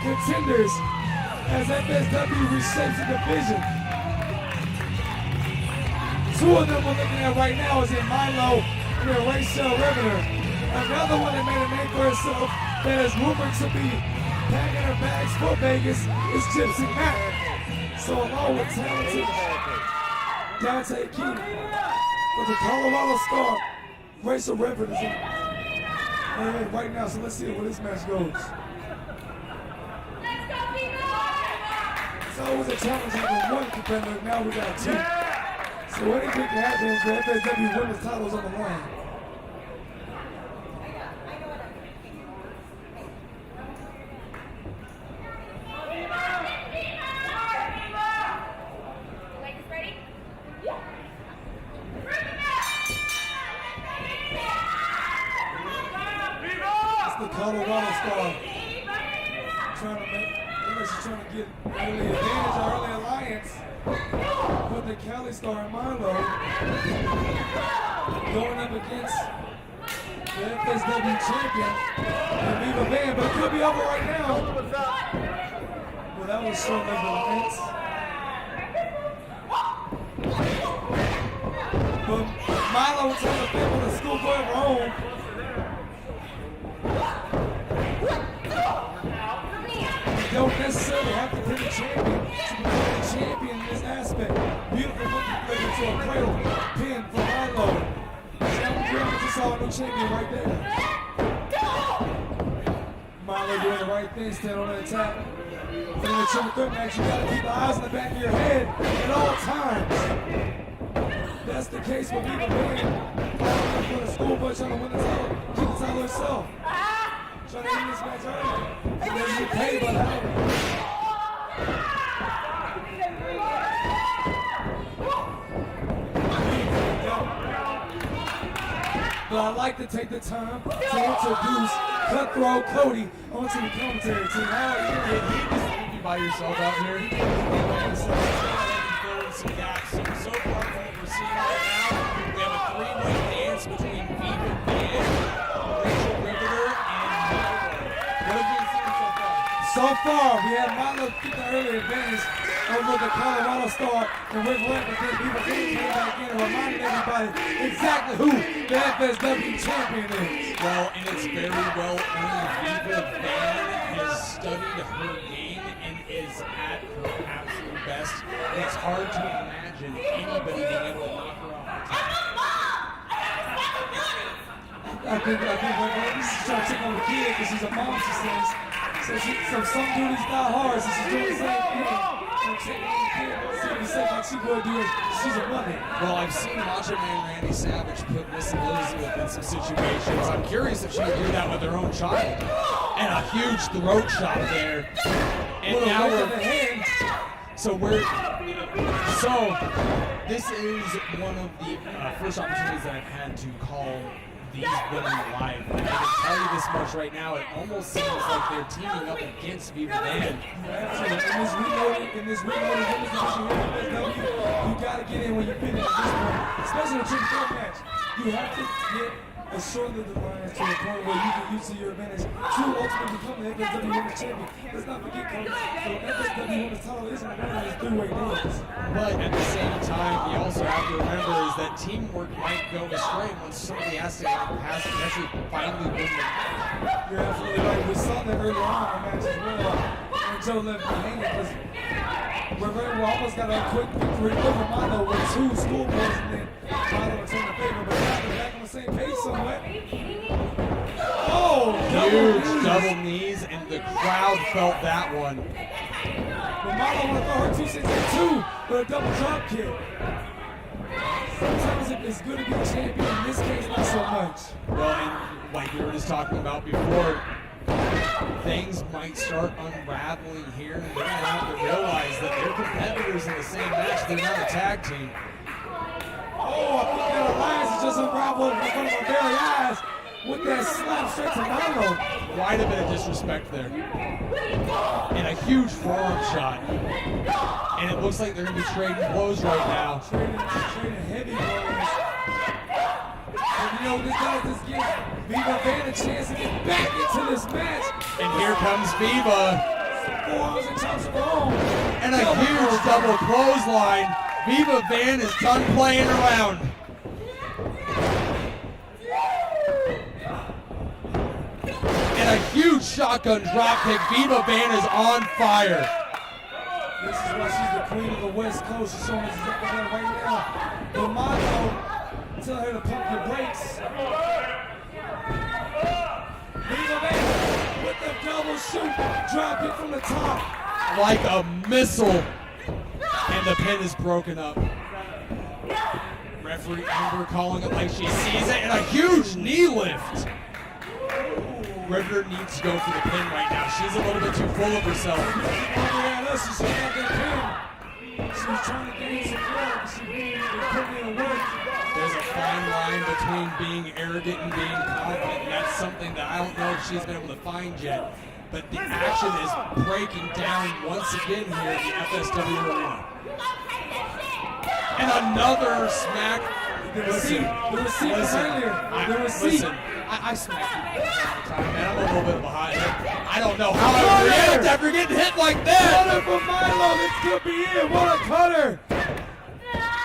contenders as FSW reshapes the division. Two of them we're looking at right now is in Mylo and then Rachelle Riveter. Another one that made a name for herself that is rumored to be packing her bags for Vegas is Gypsy Mac. So along with talented Dante King for the Colorado Star, Rachelle Riveter is in right now. So let's see where this match goes. It's always a challenge having one competitor. Now we got two. So anything can happen if the FSW women's titles on the line. The Colorado Star trying to get early advantage or early alliance with the Cali Star and Mylo going up against the FSW champion and Viva, but it could be over right now. Well, that was short-lived alliance. But Mylo was trying to fit with a schoolboy of her own. You don't necessarily have to be the champion to become a champion in this aspect. Beautiful looking flick into a cradle pin for Mylo. We just saw a new champion right there. Mylo doing the right thing, stand on the attack. In the triple threat match, you gotta keep the eyes in the back of your head at all times. That's the case with Viva for the schoolboy trying to win the title, keep the title herself. Trying to win this match early. And then you pay by the hour. But I'd like to take the time to introduce Cutthroat Cody onto the commentary team. How are you? You be by yourself out here. Some guys. So far from what we're seeing right now, we have a three-way dance between Viva and Rachelle Riveter and Mylo. What have you seen so far? So far, we have Mylo get the early advantage over the Colorado Star and Rick Webb, but then Viva came back in and reminded everybody exactly who the FSW champion is. Well, and it's very well earned. Viva has studied her game and is at her absolute best. And it's hard to imagine anybody being able to knock her off her top. I think she's trying to take on the kid because she's a mom, she says. So some duties die hard, so she's doing the same thing. So taking on the kid, don't say like she would do it. She's a mother. Well, I've seen Macho Man Randy Savage put Miss Elizabeth in some situations. I'm curious if she would do that with her own child. And a huge throat shot there. And now this is one of the first opportunities that I've had to call these women live. And I can tell you this much right now, it almost seems like they're teaming up against Viva Van. In this reloaded women's division here at FSW, you gotta get in when you fit in at this point. Especially in a triple threat match. You have to get a short-lived alliance to the point where you can use to your advantage to ultimately become the FSW Women's Champion. Let's not forget, Coach, the FSW Women's title isn't one of those three-way deals. But at the same time, you also have to remember is that teamwork might go astray once somebody has to pass and actually finally win the match. You're absolutely right. We saw that earlier on in the match as well. When Joe left behind because we almost got a quick victory over Mylo with two schoolboys and then Mylo returned the favor, but now they're back on the same page somewhat. Oh, huge double knees, and the crowd felt that one. But Mylo want to throw her 2 cents in two with a double drop kick. Sometimes it's good to be a champion, in this case not so much. Well, and like we were just talking about before, things might start unraveling here, and they're going to have to realize that they're competitors in the same match. They're not a tag team. Oh, I think that alliance is just unraveled in front of our very eyes with that slap straight to Mylo. Quite a bit of disrespect there. And a huge forearm shot. And it looks like they're going to be trading blows right now. Trading heavy blows. And you know, this gives Viva Van a chance to get back into this match. And here comes Viva. forearms and chops of her own. And a huge double clothesline. Viva Van is done playing around. And a huge shotgun dropkick. Viva Van is on fire. This is why she's the queen of the West Coast. She's showing us exactly that right now. But Mylo, tell her to pump your brakes. Viva Van with the double shoot. Drop it from the top. Like a missile. And the pin is broken up. Referee Amber calling it like she sees it. And a huge knee lift. Riveter needs to go for the pin right now. She's a little bit too full of herself. She's trying to gain some work. She's putting in work. There's a fine line between being arrogant and being confident. And that's something that I don't know if she's been able to find yet. But the action is breaking down once again here in the FSW arena. And another smack. The receipt was earlier. The receipt. I smacked you all the time, man. I'm a little bit behind. I don't know how I would react after getting hit like that. Cutter from Mylo. This could be it. What a cutter.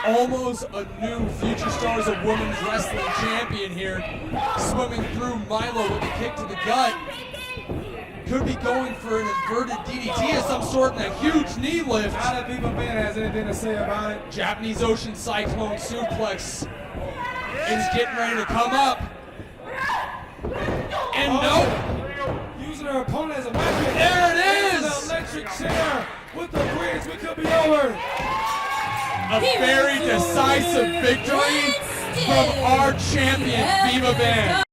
Almost a new Future Stars of Women's Wrestling champion here. Swimming through Mylo with a kick to the gut. Could be going for an inverted DDT of some sort and a huge knee lift. How did Viva Van has anything to say about it? Japanese Ocean Cyclone suplex is getting ready to come up. And no. Using her opponent as a weapon. There it is. The electric chair with the bridge. We could be over. A very decisive victory from our champion, Viva Van.